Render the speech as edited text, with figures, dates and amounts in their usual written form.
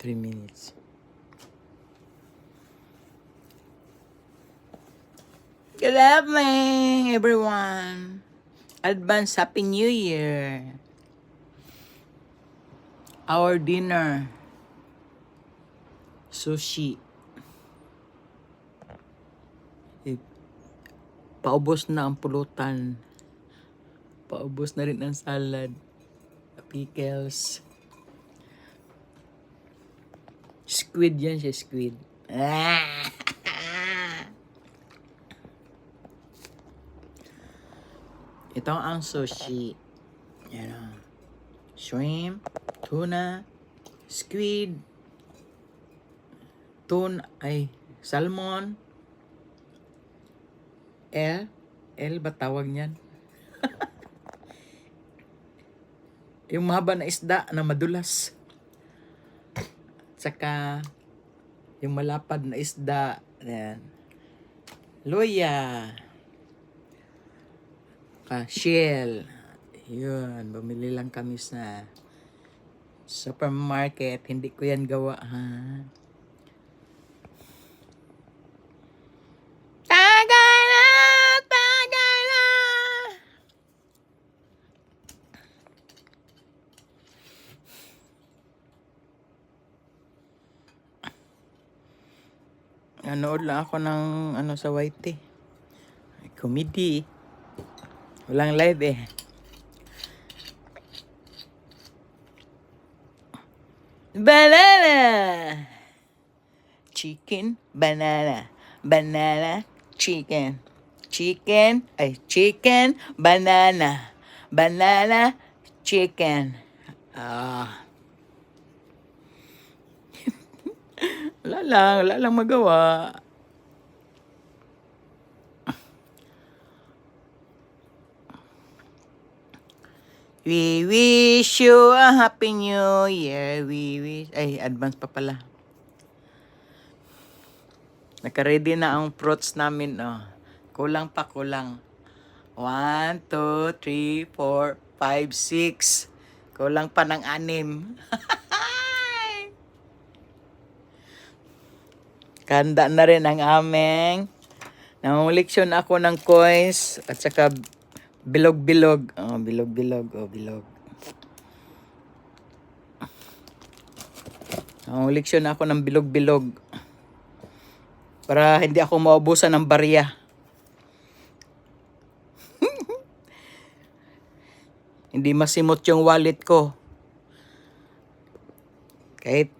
3 minutes. Good evening, everyone. Advance Happy New Year. Our dinner, sushi. Paubos na ang pulutan. Paubos na rin ang salad. Pickles. Squid yan siya, squid. Ito ang sushi. Yan o. Shrimp, tuna, squid, salmon, L ba tawag niyan? Yung mahaba na isda na madulas. Tsaka yung malapad na isda. Ayan. Luya. Shell. Yun. Bumili lang kami sa supermarket. Hindi ko yan gawa, ha? Tagay na! Tagay na! Nanood lang ako ng sa YT. Comedy. Walang live eh. Banana! Chicken, banana. Banana, chicken. Chicken, banana. Banana, chicken. Wala lang magawa. We wish you a happy new year. We wish... Ay, advance pa pala. Naka-ready na ang fruits namin. Oh. Kulang pa, kulang. 1, 2, 3, 4, 5, 6. Kulang pa ng 6. Kanda na rin ang aming. Nanguliksyon ako ng coins at saka bilog-bilog. Bilog-bilog. Bilog. Nanguliksyon ako ng bilog-bilog. Para hindi ako maubusan ng barya. Hindi masimot yung wallet ko. Kahit